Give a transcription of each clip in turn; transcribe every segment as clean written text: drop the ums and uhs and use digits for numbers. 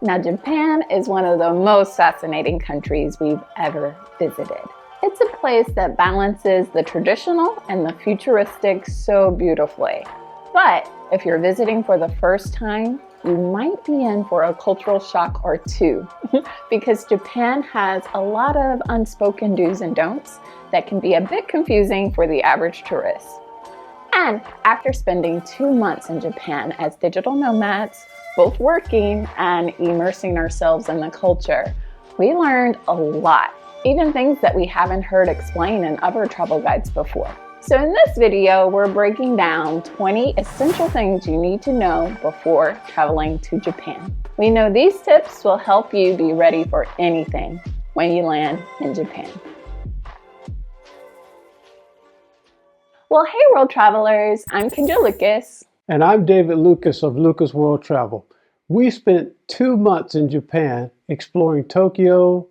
Now, Japan is one of the most fascinating countries we've ever visited. It's a place that balances the traditional and the futuristic so beautifully. But if you're visiting for the first time, you might be in for a cultural shock or two because Japan has a lot of unspoken do's and don'ts that can be a bit confusing for the average tourist. And after spending 2 months in Japan as digital nomads, both working and immersing ourselves in the culture, we learned a lot, even things that we haven't heard explained in other travel guides before. So in this video, we're breaking down 20 essential things you need to know before traveling to Japan. We know these tips will help you be ready for anything when you land in Japan. Well, hey world travelers, I'm Kendra Lucas. And I'm David Lucas of Lucas World Travel. We spent 2 months in Japan exploring Tokyo,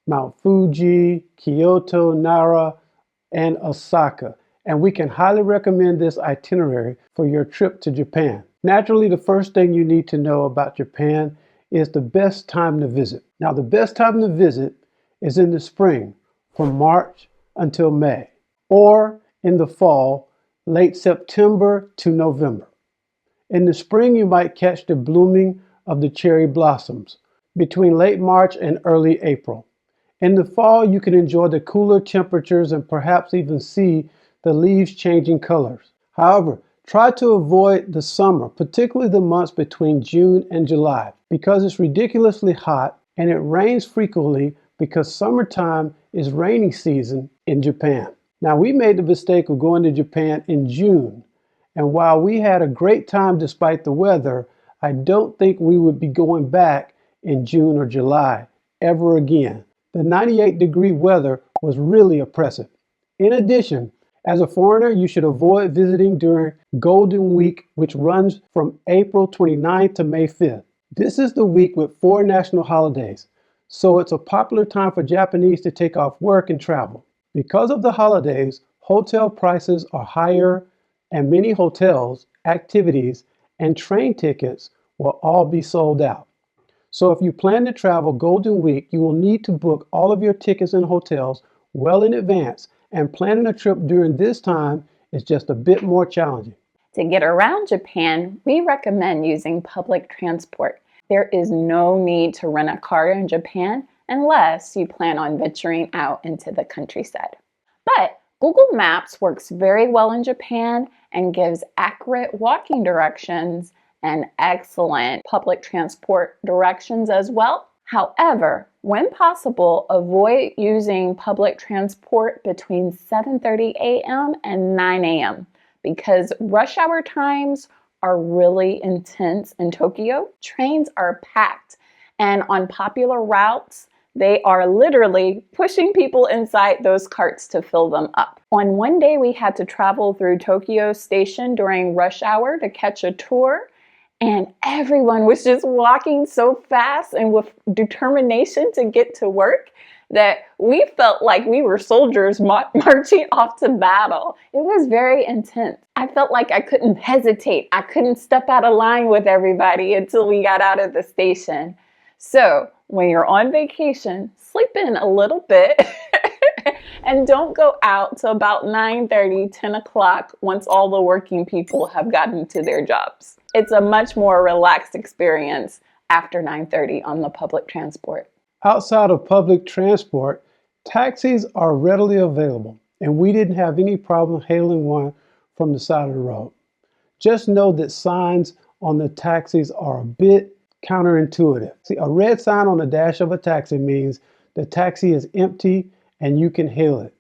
Mount Fuji, Kyoto, Nara, and Osaka. And we can highly recommend this itinerary for your trip to Japan. Naturally, the first thing you need to know about Japan is the best time to visit. Now, the best time to visit is in the spring, from March until May, or in the fall, late September to November. In the spring, you might catch the blooming of the cherry blossoms between late March and early April. In the fall, you can enjoy the cooler temperatures and perhaps even see the leaves changing colors. However, try to avoid the summer, particularly the months between June and July, because it's ridiculously hot and it rains frequently because summertime is rainy season in Japan. Now, we made the mistake of going to Japan in June, and while we had a great time despite the weather, I don't think we would be going back in June or July ever again. The 98-degree weather was really oppressive. In addition, as a foreigner, you should avoid visiting during Golden Week, which runs from April 29th to May 5th. This is the week with 4 national holidays, so it's a popular time for Japanese to take off work and travel. Because of the holidays, hotel prices are higher, and many hotels, activities, and train tickets will all be sold out. So if you plan to travel Golden Week, you will need to book all of your tickets and hotels well in advance, and planning a trip during this time is just a bit more challenging. To get around Japan, we recommend using public transport. There is no need to rent a car in Japan unless you plan on venturing out into the countryside. But Google Maps works very well in Japan and gives accurate walking directions and excellent public transport directions as well. However, when possible, avoid using public transport between 7:30 a.m. and 9 a.m. because rush hour times are really intense in Tokyo. Trains are packed, and on popular routes, they are literally pushing people inside those carts to fill them up. On one day, we had to travel through Tokyo Station during rush hour to catch a tour. And everyone was just walking so fast and with determination to get to work that we felt like we were soldiers marching off to battle. It was very intense. I felt like I couldn't hesitate. I couldn't step out of line with everybody until we got out of the station. So when you're on vacation, sleep in a little bit and don't go out till about 9:30, 10 o'clock once all the working people have gotten to their jobs. It's a much more relaxed experience after 9:30 on the public transport. Outside of public transport, taxis are readily available, and we didn't have any problem hailing one from the side of the road. Just know that signs on the taxis are a bit counterintuitive. See, a red sign on the dash of a taxi means the taxi is empty and you can hail it.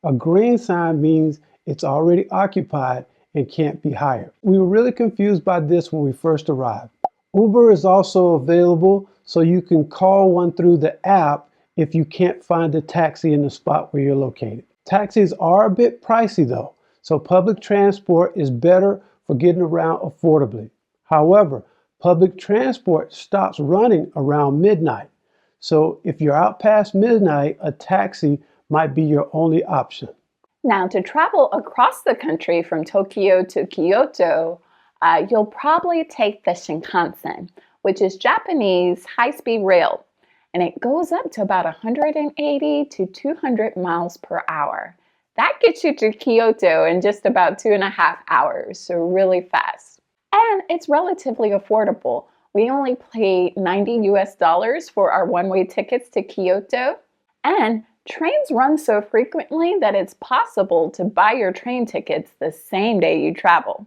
A green sign means it's already occupied and can't be hired. We were really confused by this when we first arrived. Uber is also available, so you can call one through the app if you can't find a taxi in the spot where you're located. Taxis are a bit pricey though, so public transport is better for getting around affordably. However, public transport stops running around midnight. So if you're out past midnight, a taxi might be your only option. Now, to travel across the country from Tokyo to Kyoto, you'll probably take the Shinkansen, which is Japanese high-speed rail, and it goes up to about 180 to 200 miles per hour. That gets you to Kyoto in just about 2.5 hours, so really fast. And it's relatively affordable. We only pay $90 for our one-way tickets to Kyoto, and trains run so frequently that it's possible to buy your train tickets the same day you travel.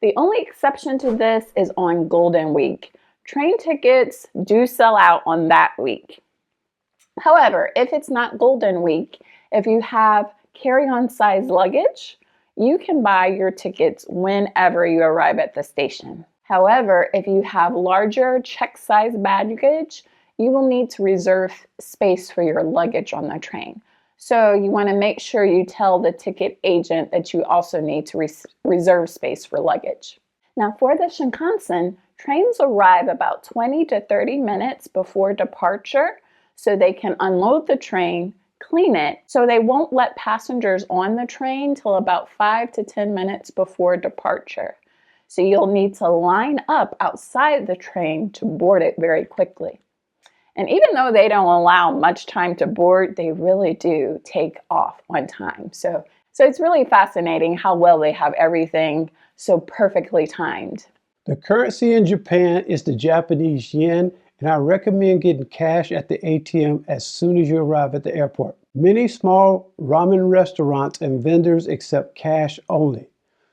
The only exception to this is on Golden Week. Train tickets do sell out on that week. However, if it's not Golden Week, if you have carry-on size luggage, you can buy your tickets whenever you arrive at the station. However, if you have larger check-size baggage, you will need to reserve space for your luggage on the train. So you want to make sure you tell the ticket agent that you also need to reserve space for luggage. Now for the Shinkansen, trains arrive about 20 to 30 minutes before departure so they can unload the train, clean it, so they won't let passengers on the train till about 5 to 10 minutes before departure. So you'll need to line up outside the train to board it very quickly. And even though they don't allow much time to board, they really do take off on time. So it's really fascinating how well they have everything so perfectly timed. The currency in Japan is the Japanese yen, and I recommend getting cash at the ATM as soon as you arrive at the airport. Many small ramen restaurants and vendors accept cash only,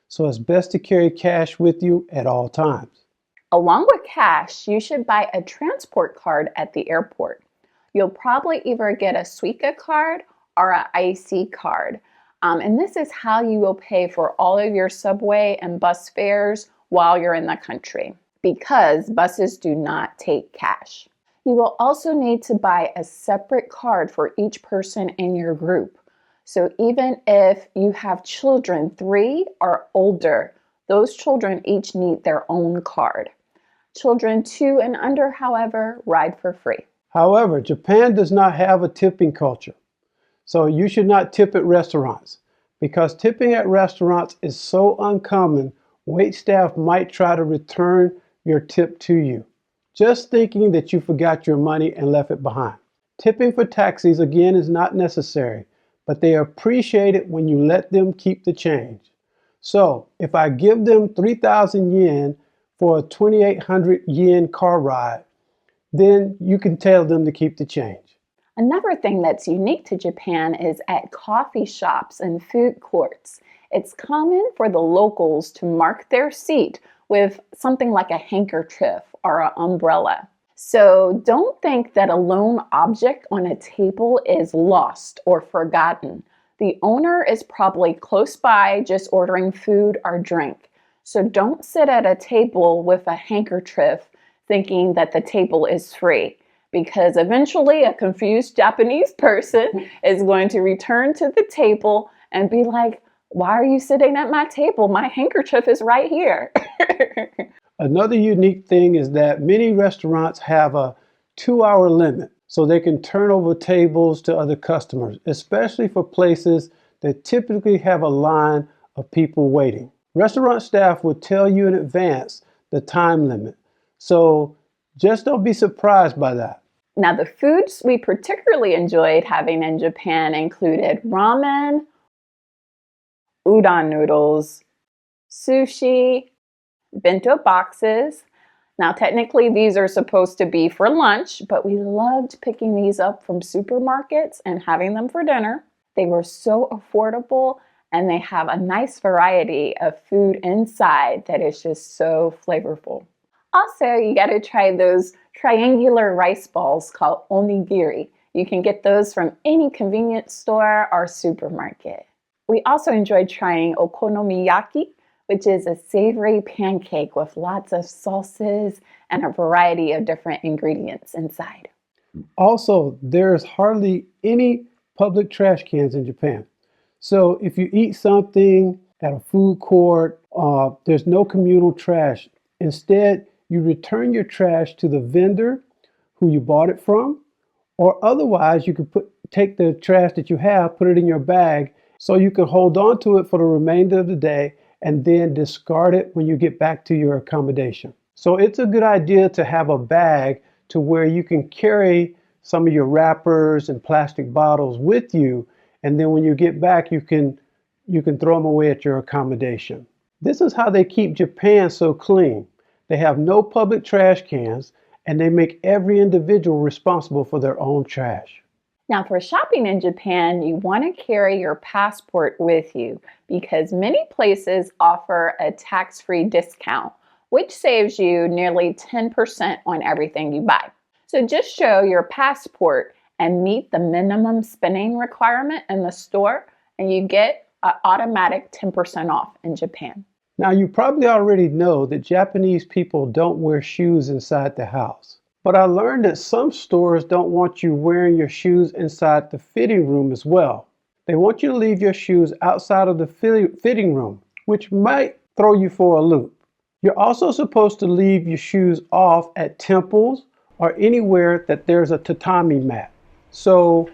so it's best to carry cash with you at all times. Along with cash, you should buy a transport card at the airport. You'll probably either get a Suica card or an IC card. And this is how you will pay for all of your subway and bus fares while you're in the country, because buses do not take cash. You will also need to buy a separate card for each person in your group. So even if you have children 3 or older, those children each need their own card. Children 2 and under, however, ride for free. However, Japan does not have a tipping culture, so you should not tip at restaurants. Because tipping at restaurants is so uncommon, wait staff might try to return your tip to you, just thinking that you forgot your money and left it behind. Tipping for taxis, again, is not necessary, but they appreciate it when you let them keep the change. So, if I give them 3,000 yen for a 2,800 yen car ride, then you can tell them to keep the change. Another thing that's unique to Japan is at coffee shops and food courts. It's common for the locals to mark their seat with something like a handkerchief or an umbrella. So don't think that a lone object on a table is lost or forgotten. The owner is probably close by just ordering food or drink. So don't sit at a table with a handkerchief thinking that the table is free, because eventually a confused Japanese person is going to return to the table and be like, "Why are you sitting at my table? My handkerchief is right here." Another unique thing is that many restaurants have a 2-hour limit so they can turn over tables to other customers, especially for places that typically have a line of people waiting. Restaurant staff will tell you in advance the time limit, so just don't be surprised by that. Now, the foods we particularly enjoyed having in Japan included ramen, udon noodles, sushi, bento boxes. Now, technically, these are supposed to be for lunch, but we loved picking these up from supermarkets and having them for dinner. They were so affordable, and they have a nice variety of food inside that is just so flavorful. Also, you got to try those triangular rice balls called onigiri. You can get those from any convenience store or supermarket. We also enjoyed trying okonomiyaki, which is a savory pancake with lots of sauces and a variety of different ingredients inside. Also, there's hardly any public trash cans in Japan. So if you eat something at a food court, there's no communal trash. Instead, you return your trash to the vendor who you bought it from, or otherwise you could take the trash that you have, put it in your bag, so you can hold on to it for the remainder of the day and then discard it when you get back to your accommodation. So it's a good idea to have a bag to where you can carry some of your wrappers and plastic bottles with you, and then when you get back, you can throw them away at your accommodation. This is how they keep Japan so clean. They have no public trash cans, and they make every individual responsible for their own trash. Now, for shopping in Japan, you want to carry your passport with you because many places offer a tax-free discount, which saves you nearly 10% on everything you buy. So just show your passport and meet the minimum spending requirement in the store, and you get an automatic 10% off in Japan. Now, you probably already know that Japanese people don't wear shoes inside the house. But I learned that some stores don't want you wearing your shoes inside the fitting room as well. They want you to leave your shoes outside of the fitting room, which might throw you for a loop. You're also supposed to leave your shoes off at temples or anywhere that there's a tatami mat. So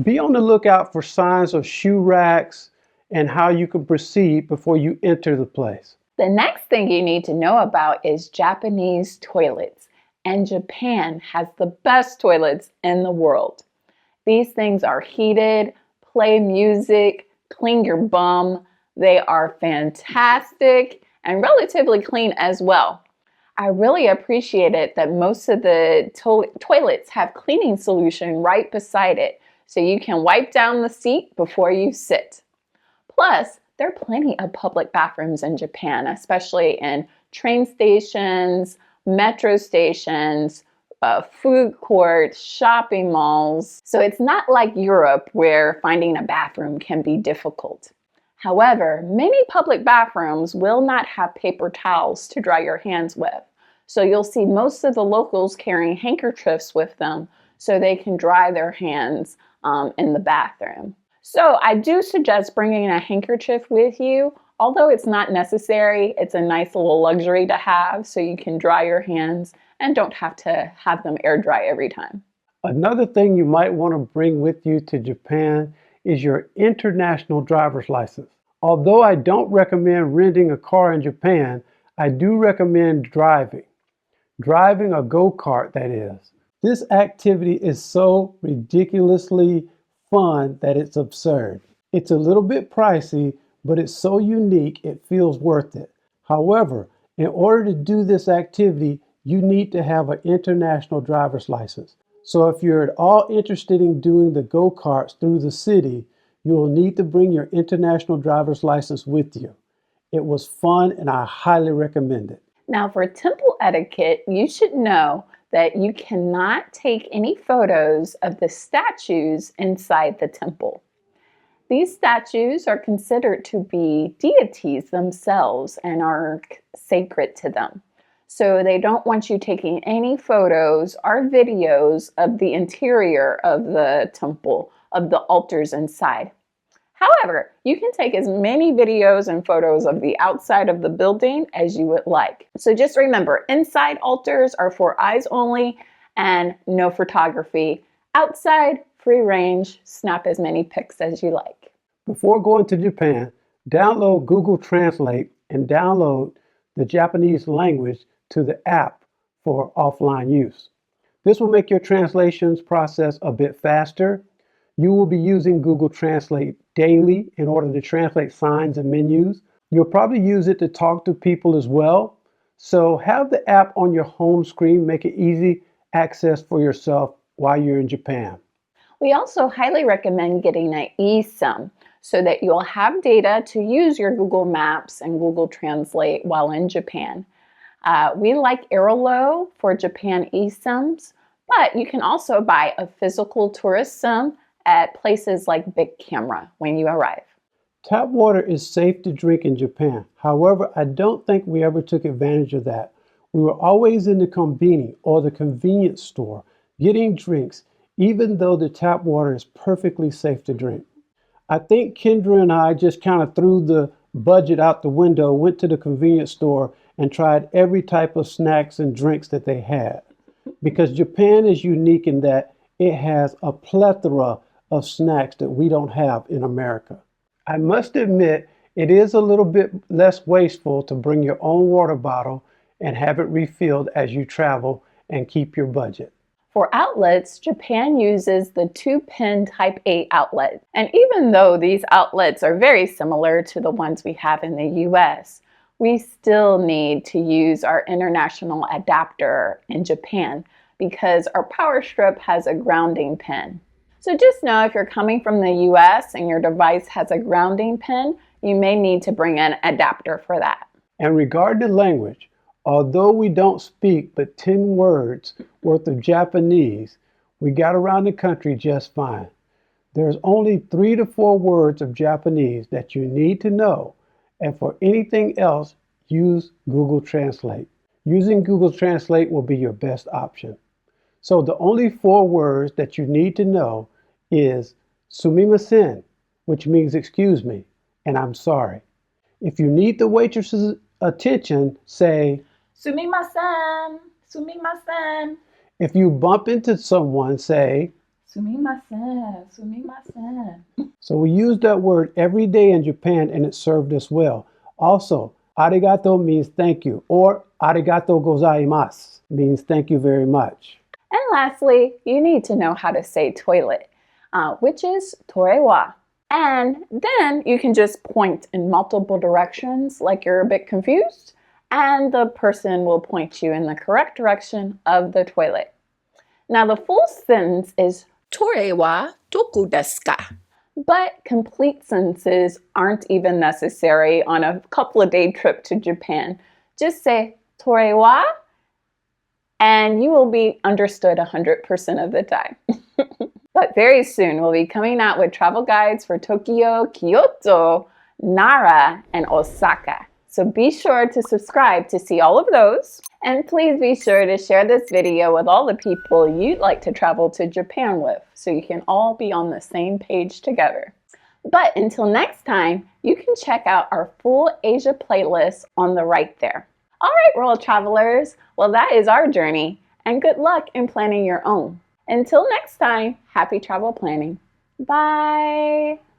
be on the lookout for signs of shoe racks and how you can proceed before you enter the place. The next thing you need to know about is Japanese toilets. And Japan has the best toilets in the world. These things are heated, play music, clean your bum. They are fantastic and relatively clean as well. I really appreciate it that most of the toilets have cleaning solution right beside it, so you can wipe down the seat before you sit. Plus, there are plenty of public bathrooms in Japan, especially in train stations, metro stations, food courts, shopping malls. So it's not like Europe where finding a bathroom can be difficult. However, many public bathrooms will not have paper towels to dry your hands with. So you'll see most of the locals carrying handkerchiefs with them so they can dry their hands in the bathroom. So I do suggest bringing a handkerchief with you. Although it's not necessary, it's a nice little luxury to have so you can dry your hands and don't have to have them air dry every time. Another thing you might want to bring with you to Japan is your international driver's license. Although I don't recommend renting a car in Japan, I do recommend driving. Driving a go-kart, that is. This activity is so ridiculously fun that it's absurd. It's a little bit pricey, but it's so unique it feels worth it. However, in order to do this activity, you need to have an international driver's license. So if you're at all interested in doing the go-karts through the city, you will need to bring your international driver's license with you. It was fun and I highly recommend it. Now for temple etiquette, you should know that you cannot take any photos of the statues inside the temple. These statues are considered to be deities themselves and are sacred to them. So they don't want you taking any photos or videos of the interior of the temple, of the altars inside. However, you can take as many videos and photos of the outside of the building as you would like. So just remember, inside altars are for eyes only and no photography. Outside, free range, snap as many pics as you like. Before going to Japan, download Google Translate and download the Japanese language to the app for offline use. This will make your translations process a bit faster. You will be using Google Translate daily in order to translate signs and menus. You'll probably use it to talk to people as well. So have the app on your home screen, make it easy access for yourself while you're in Japan. We also highly recommend getting an eSIM so that you'll have data to use your Google Maps and Google Translate while in Japan. We like Airlo for Japan eSIMs, but you can also buy a physical tourist SIM at places like Big Camera when you arrive. Tap water is safe to drink in Japan. However, I don't think we ever took advantage of that. We were always in the konbini or the convenience store getting drinks, even though the tap water is perfectly safe to drink. I think Kendra and I just kind of threw the budget out the window, went to the convenience store and tried every type of snacks and drinks that they had. Because Japan is unique in that it has a plethora of snacks that we don't have in America. I must admit, it is a little bit less wasteful to bring your own water bottle and have it refilled as you travel and keep your budget. For outlets, Japan uses the 2-pin Type A outlet. And even though these outlets are very similar to the ones we have in the US, we still need to use our international adapter in Japan because our power strip has a grounding pin. So just know if you're coming from the US and your device has a grounding pin, you may need to bring an adapter for that. And regarding the language, although we don't speak but 10 words worth of Japanese, we got around the country just fine. There's only 3 to 4 words of Japanese that you need to know, and for anything else, use Google Translate. Using Google Translate will be your best option. So the only 4 words that you need to know is sumimasen, which means excuse me, and I'm sorry. If you need the waitress's attention, say Sumimasen, sumimasen. If you bump into someone, say Sumimasen, sumimasen. So we use that word every day in Japan and it served us well. Also, arigato means thank you, or arigato gozaimasu means thank you very much. And lastly, you need to know how to say toilet, which is torewa. And then you can just point in multiple directions like you're a bit confused, and the person will point you in the correct direction of the toilet. Now the full sentence is Tore wa doku desu ka? But complete sentences aren't even necessary on a couple of day trip to Japan. Just say Tore wa and you will be understood 100% of the time. But very soon we'll be coming out with travel guides for Tokyo, Kyoto, Nara, and Osaka. So be sure to subscribe to see all of those. And please be sure to share this video with all the people you'd like to travel to Japan with so you can all be on the same page together. But until next time, you can check out our full Asia playlist on the right there. All right, world travelers, well that is our journey, and good luck in planning your own. Until next time, happy travel planning. Bye!